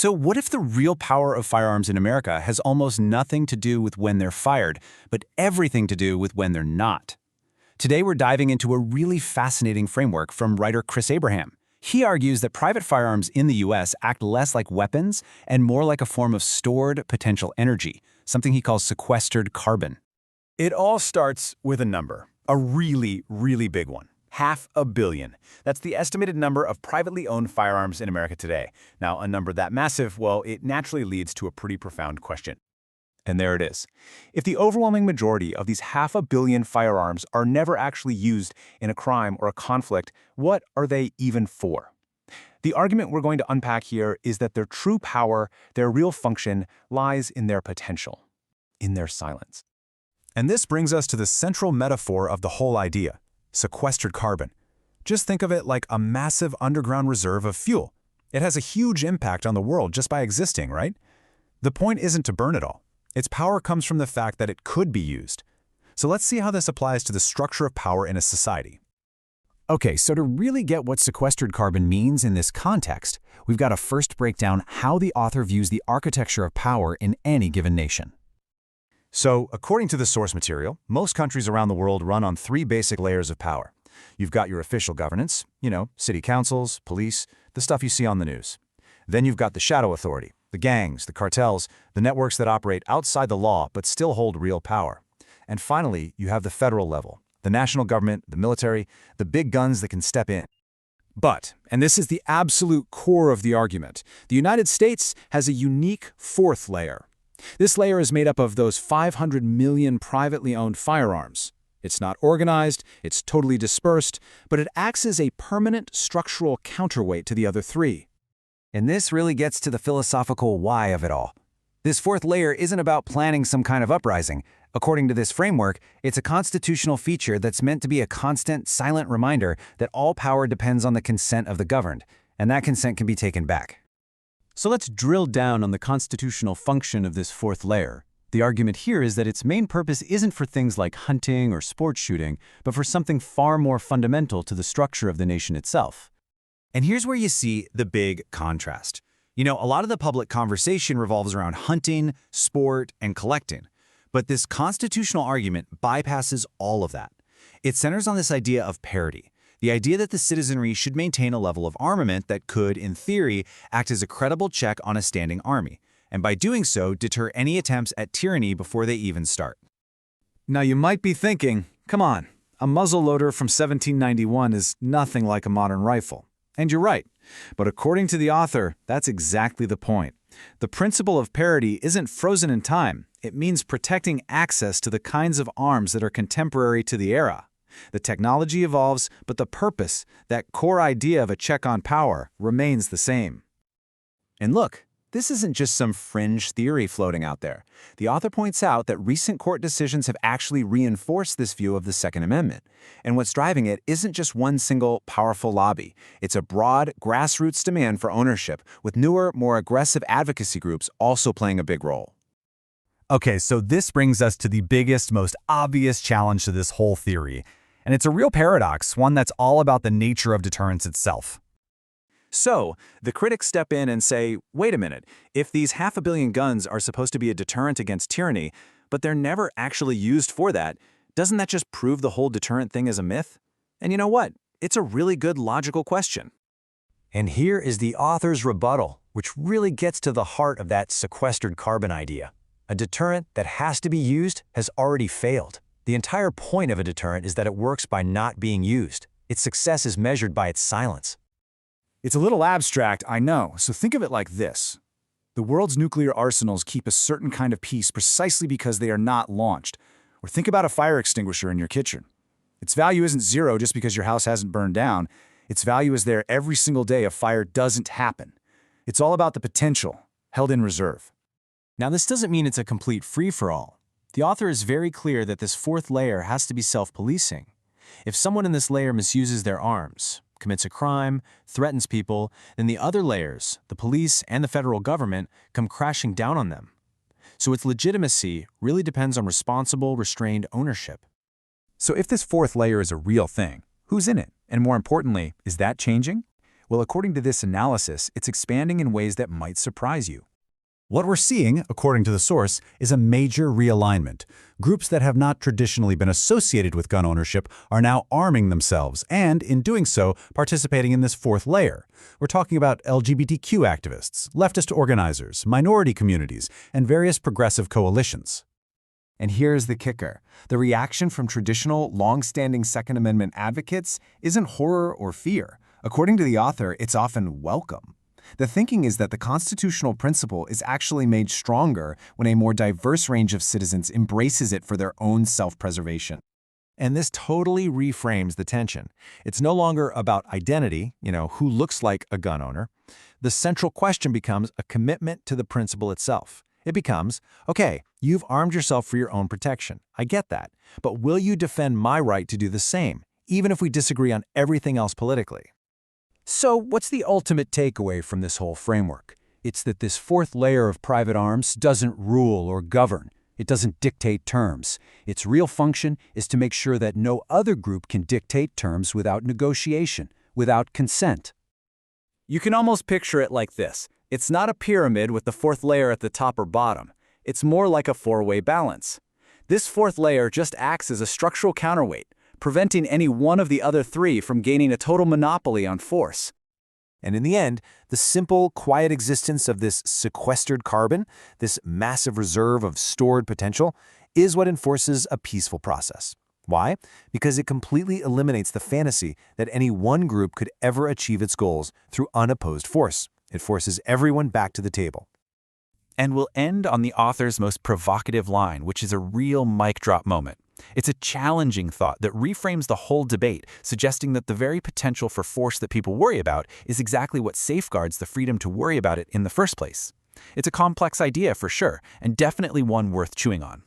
So what if the real power of firearms in America has almost nothing to do with when they're fired, but everything to do with when they're not? Today we're diving into a really fascinating framework from writer Chris Abraham. He argues that private firearms in the US act less like weapons and more like a form of stored potential energy, something he calls sequestered carbon. It all starts with a number, a really, really big one. 500 million. That's the estimated number of privately owned firearms in America today. Now, a number that massive, well, it naturally leads to a pretty profound question. And there it is. If the overwhelming majority of these 500 million firearms are never actually used in a crime or a conflict, what are they even for? The argument we're going to unpack here is that their true power, their real function, lies in their potential, in their silence. And this brings us to the central metaphor of the whole idea. Sequestered carbon. Just think of it like a massive underground reserve of fuel. It has a huge impact on the world just by existing, right? The point isn't to burn it all. Its power comes from the fact that it could be used. So let's see how this applies to the structure of power in a society. Okay, so to really get what sequestered carbon means in this context, we've got to first break down how the author views the architecture of power in any given nation. So, according to the source material, most countries around the world run on 3 basic layers of power. You've got your official governance, city councils, police, the stuff you see on the news. Then you've got the shadow authority, the gangs, the cartels, the networks that operate outside the law but still hold real power. And finally, you have the federal level, the national government, the military, the big guns that can step in. But, and this is the absolute core of the argument, the United States has a unique 4th layer. This layer is made up of those 500 million privately owned firearms. It's not organized, it's totally dispersed, but it acts as a permanent structural counterweight to the other 3. And this really gets to the philosophical why of it all. This 4th layer isn't about planning some kind of uprising. According to this framework, it's a constitutional feature that's meant to be a constant, silent reminder that all power depends on the consent of the governed, and that consent can be taken back. So let's drill down on the constitutional function of this 4th layer. The argument here is that its main purpose isn't for things like hunting or sports shooting, but for something far more fundamental to the structure of the nation itself. And here's where you see the big contrast. A lot of the public conversation revolves around hunting, sport, and collecting. But this constitutional argument bypasses all of that. It centers on this idea of parity. The idea that the citizenry should maintain a level of armament that could, in theory, act as a credible check on a standing army, and by doing so, deter any attempts at tyranny before they even start. Now you might be thinking, come on, a muzzleloader from 1791 is nothing like a modern rifle. And you're right. But according to the author, that's exactly the point. The principle of parity isn't frozen in time. It means protecting access to the kinds of arms that are contemporary to the era. The technology evolves, but the purpose, that core idea of a check on power, remains the same. And look, this isn't just some fringe theory floating out there. The author points out that recent court decisions have actually reinforced this view of the Second Amendment. And what's driving it isn't just one single powerful lobby. It's a broad, grassroots demand for ownership, with newer, more aggressive advocacy groups also playing a big role. Okay, so this brings us to the biggest, most obvious challenge to this whole theory. And it's a real paradox, one that's all about the nature of deterrence itself. So, the critics step in and say, wait a minute, if these 500 million guns are supposed to be a deterrent against tyranny, but they're never actually used for that, doesn't that just prove the whole deterrent thing is a myth? And you know what? It's a really good logical question. And here is the author's rebuttal, which really gets to the heart of that sequestered carbon idea. A deterrent that has to be used has already failed. The entire point of a deterrent is that it works by not being used. Its success is measured by its silence. It's a little abstract, I know, so think of it like this. The world's nuclear arsenals keep a certain kind of peace precisely because they are not launched. Or think about a fire extinguisher in your kitchen. Its value isn't 0 just because your house hasn't burned down. Its value is there every single day a fire doesn't happen. It's all about the potential, held in reserve. Now this doesn't mean it's a complete free-for-all. The author is very clear that this 4th layer has to be self-policing. If someone in this layer misuses their arms, commits a crime, threatens people, then the other layers, the police and the federal government, come crashing down on them. So its legitimacy really depends on responsible, restrained ownership. So if this 4th layer is a real thing, who's in it? And more importantly, is that changing? Well, according to this analysis, it's expanding in ways that might surprise you. What we're seeing, according to the source, is a major realignment. Groups that have not traditionally been associated with gun ownership are now arming themselves and, in doing so, participating in this fourth layer. We're talking about LGBTQ activists, leftist organizers, minority communities, and various progressive coalitions. And here's the kicker. The reaction from traditional, long-standing Second Amendment advocates isn't horror or fear. According to the author, it's often welcome. The thinking is that the constitutional principle is actually made stronger when a more diverse range of citizens embraces it for their own self-preservation. And this totally reframes the tension. It's no longer about identity, who looks like a gun owner. The central question becomes a commitment to the principle itself. It becomes, okay, you've armed yourself for your own protection. I get that. But will you defend my right to do the same, even if we disagree on everything else politically? So what's the ultimate takeaway from this whole framework? It's that this fourth layer of private arms doesn't rule or govern. It doesn't dictate terms. Its real function is to make sure that no other group can dictate terms without negotiation, without consent. You can almost picture it like this. It's not a pyramid with the fourth layer at the top or bottom. It's more like a four-way balance. This fourth layer just acts as a structural counterweight, preventing any one of the other three from gaining a total monopoly on force. And in the end, the simple, quiet existence of this sequestered carbon, this massive reserve of stored potential, is what enforces a peaceful process. Why? Because it completely eliminates the fantasy that any one group could ever achieve its goals through unopposed force. It forces everyone back to the table. And we'll end on the author's most provocative line, which is a real mic drop moment. It's a challenging thought that reframes the whole debate, suggesting that the very potential for force that people worry about is exactly what safeguards the freedom to worry about it in the first place. It's a complex idea for sure, and definitely one worth chewing on.